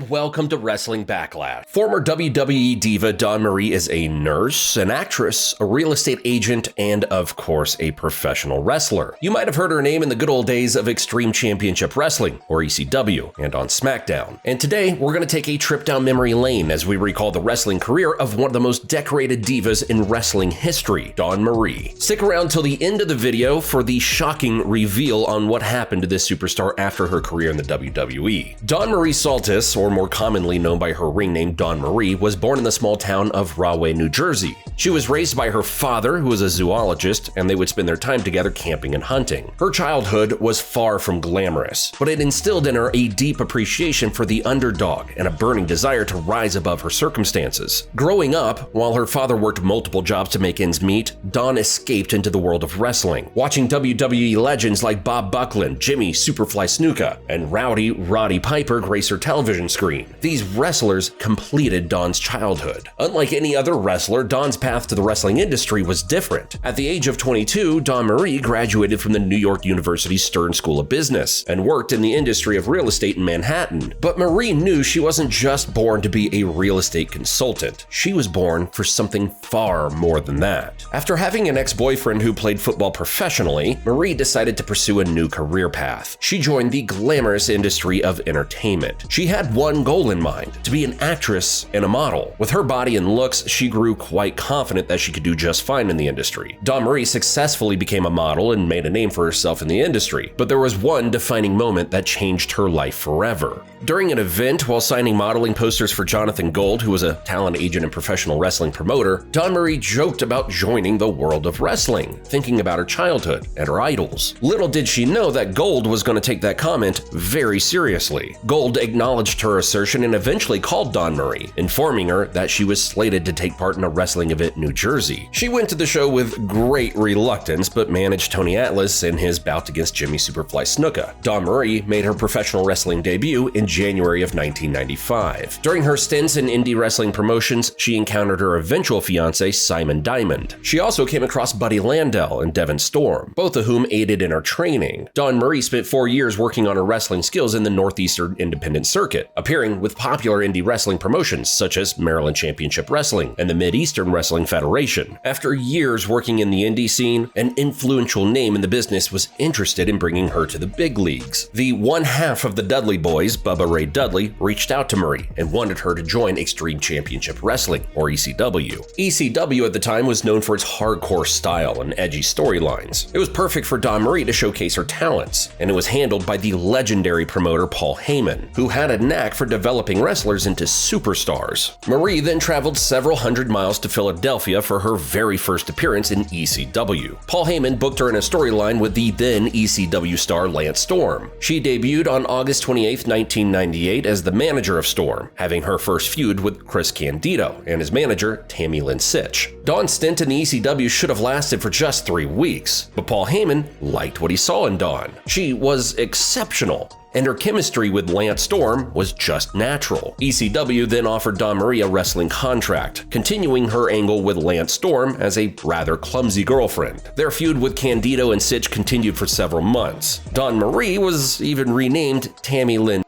and welcome to Wrestling Backlash. Former WWE Diva Dawn Marie is a nurse, an actress, a real estate agent, and of course a professional wrestler. You might have heard her name in the good old days of Extreme Championship Wrestling, or ECW, and on Smackdown. And today we're going to take a trip down memory lane as we recall the wrestling career of one of the most decorated divas in wrestling history, Dawn Marie. Stick around till the end of the video for the shocking reveal on what happened to this superstar after her career in the WWE. Dawn Marie Saltis, or more commonly known by her ring name Dawn Marie, was born in the small town of Rahway, New Jersey. She was raised by her father, who was a zoologist, and they would spend their time together camping and hunting. Her childhood was far from glamorous, but it instilled in her a deep appreciation for the underdog and a burning desire to rise above her circumstances. Growing up, while her father worked multiple jobs to make ends meet, Dawn escaped into the world of wrestling, watching WWE legends like Bob Backlund, Jimmy Superfly Snuka, and Rowdy Roddy Piper grace her television screen. These wrestlers completed Dawn's childhood. Unlike any other wrestler, Dawn's path to the wrestling industry was different. At the age of 22, Dawn Marie graduated from the New York University Stern School of Business and worked in the industry of real estate in Manhattan. But Marie knew she wasn't just born to be a real estate consultant. She was born for something far more than that. After having an ex-boyfriend who played football professionally, Marie decided to pursue a new career path. She joined the glamorous industry of entertainment. She had one goal in mind: to be an actress and a model. With her body and looks, she grew quite confident that she could do just fine in the industry. Dawn Marie successfully became a model and made a name for herself in the industry, but there was one defining moment that changed her life forever. During an event while signing modeling posters for Jonathan Gold, who was a talent agent and professional wrestling promoter, Dawn Marie joked about joining the world of wrestling, thinking about her childhood and her idols. Little did she know that Gold was going to take that comment very seriously. Gold acknowledged her assertion and eventually called Dawn Marie, informing her that she was slated to take part in a wrestling event in New Jersey. She went to the show with great reluctance, but managed Tony Atlas in his bout against Jimmy Superfly Snuka. Dawn Marie made her professional wrestling debut in January of 1995. During her stints in indie wrestling promotions, she encountered her eventual fiancé, Simon Diamond. She also came across Buddy Landel and Devon Storm, both of whom aided in her training. Dawn Marie spent 4 years working on her wrestling skills in the Northeastern independent circuit, appearing with popular indie wrestling promotions such as Maryland Championship Wrestling and the Mid-Eastern Wrestling Federation. After years working in the indie scene, an influential name in the business was interested in bringing her to the big leagues. The one half of the Dudley Boys, Bubba Ray Dudley, reached out to Marie and wanted her to join Extreme Championship Wrestling, or ECW. ECW at the time was known for its hardcore style and edgy storylines. It was perfect for Dawn Marie to showcase her talents, and it was handled by the legendary promoter Paul Heyman, who had a knack for developing wrestlers into superstars. Marie then traveled several hundred miles to Philadelphia for her very first appearance in ECW. Paul Heyman booked her in a storyline with the then ECW star Lance Storm. She debuted on August 28, 1998 as the manager of Storm, having her first feud with Chris Candido and his manager Tammy Lynn Sitch. Dawn's stint in the ECW should have lasted for just 3 weeks, but Paul Heyman liked what he saw in Dawn. She was exceptional, and her chemistry with Lance Storm was just natural. ECW then offered Dawn Marie a wrestling contract, continuing her angle with Lance Storm as a rather clumsy girlfriend. Their feud with Candido and Sitch continued for several months. Dawn Marie was even renamed Tammy Lynn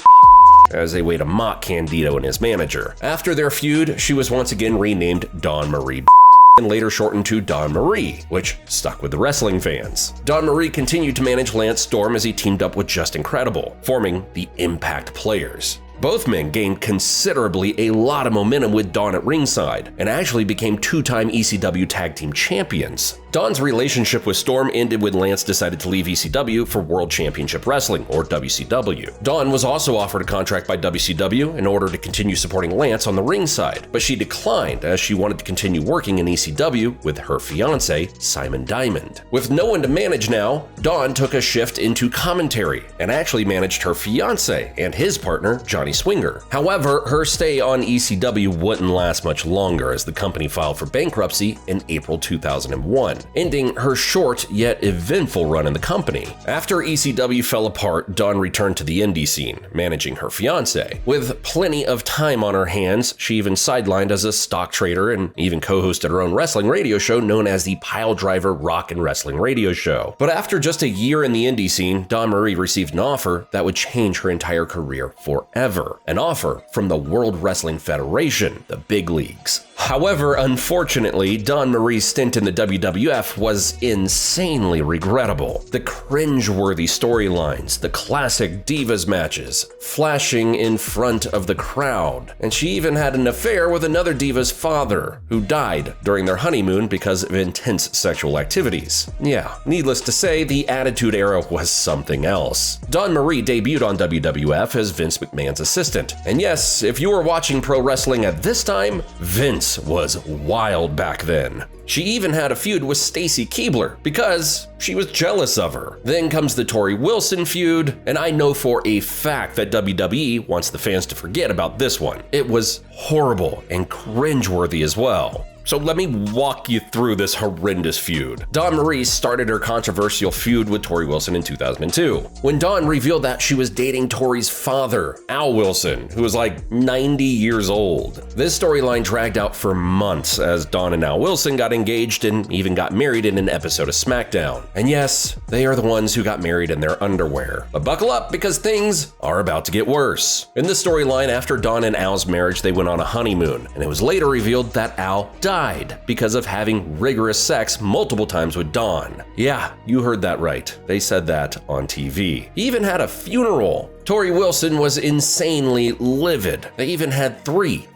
as a way to mock Candido and his manager. After their feud, she was once again renamed Dawn Marie and later shortened to Dawn Marie, which stuck with the wrestling fans. Dawn Marie continued to manage Lance Storm as he teamed up with Just Incredible, forming the Impact Players. Both men gained considerably a lot of momentum with Dawn at ringside, and actually became 2-time ECW Tag Team Champions. Dawn's relationship with Storm ended when Lance decided to leave ECW for World Championship Wrestling, or WCW. Dawn was also offered a contract by WCW in order to continue supporting Lance on the ringside, but she declined as she wanted to continue working in ECW with her fiancé, Simon Diamond. With no one to manage now, Dawn took a shift into commentary and actually managed her fiancé and his partner, Johnny Swinger. However, her stay on ECW wouldn't last much longer as the company filed for bankruptcy in April 2001, ending her short yet eventful run in the company. After ECW fell apart, Dawn returned to the indie scene, managing her fiancé. With plenty of time on her hands, she even sidelined as a stock trader and even co-hosted her own wrestling radio show known as the Piledriver Rock and Wrestling Radio Show. But after just a year in the indie scene, Dawn Marie received an offer that would change her entire career forever. ever, an offer from the World Wrestling Federation, the big leagues. However, unfortunately, Dawn Marie's stint in the WWF was insanely regrettable. The cringe-worthy storylines, the classic divas matches, flashing in front of the crowd, and she even had an affair with another diva's father, who died during their honeymoon because of intense sexual activities. Yeah, needless to say, the Attitude Era was something else. Dawn Marie debuted on WWF as Vince McMahon's assistant. And yes, if you were watching pro wrestling at this time, Vince was wild back then. She even had a feud with Stacy Keibler because she was jealous of her. Then comes the Torrie Wilson feud, and I know for a fact that WWE wants the fans to forget about this one. It was horrible and cringeworthy as well. So let me walk you through this horrendous feud. Dawn Marie started her controversial feud with Torrie Wilson in 2002, when Dawn revealed that she was dating Torrie's father, Al Wilson, who was like 90 years old. This storyline dragged out for months as Dawn and Al Wilson got engaged and even got married in an episode of Smackdown. And yes, they are the ones who got married in their underwear. But buckle up because things are about to get worse. In the storyline, after Dawn and Al's marriage, they went on a honeymoon, and it was later revealed that Al died because of having rigorous sex multiple times with Dawn. Yeah, you heard that right. They said that on TV. He even had a funeral. Torrie Wilson was insanely livid. They even had three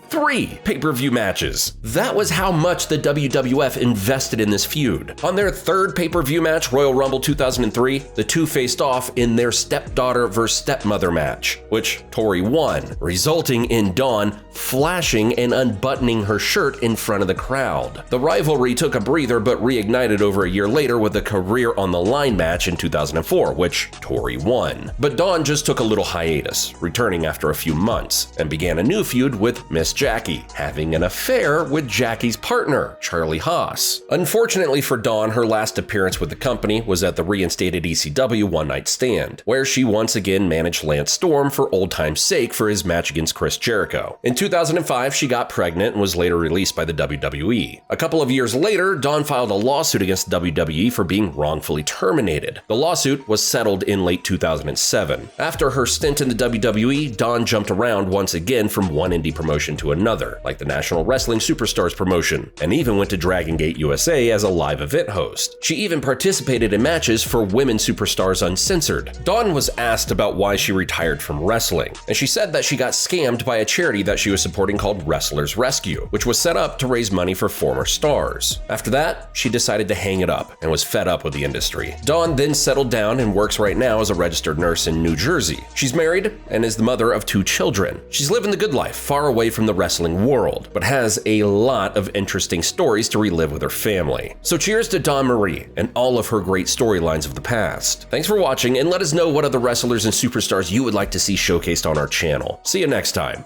pay-per-view matches. That was how much the WWF invested in this feud. On their third pay-per-view match, Royal Rumble 2003, the two faced off in their stepdaughter versus stepmother match, which Torrie won, resulting in Dawn flashing and unbuttoning her shirt in front of the crowd. The rivalry took a breather but reignited over a year later with the Career on the Line match in 2004, which Torrie won. But Dawn just took a little hiatus, returning after a few months, and began a new feud with Miss Jackie, having an affair with Jackie's partner, Charlie Haas. Unfortunately for Dawn, her last appearance with the company was at the reinstated ECW One Night Stand, where she once again managed Lance Storm for old time's sake for his match against Chris Jericho. In 2005, she got pregnant and was later released by the WWE. A couple of years later, Dawn filed a lawsuit against WWE for being wrongfully terminated. The lawsuit was settled in late 2007. After her stint in the WWE, Dawn jumped around once again from one indie promotion to another, like the National Wrestling Superstars promotion, and even went to Dragon Gate USA as a live event host. She even participated in matches for Women Superstars Uncensored. Dawn was asked about why she retired from wrestling, and she said that she got scammed by a charity that she was supporting called Wrestlers Rescue, which was set up to raise money for former stars. After that, she decided to hang it up and was fed up with the industry. Dawn then settled down and works right now as a registered nurse in New Jersey. She's married and is the mother of 2 children. She's living the good life, far away from the wrestling world, but has a lot of interesting stories to relive with her family. So cheers to Dawn Marie and all of her great storylines of the past. Thanks for watching, and let us know what other wrestlers and superstars you would like to see showcased on our channel. See you next time.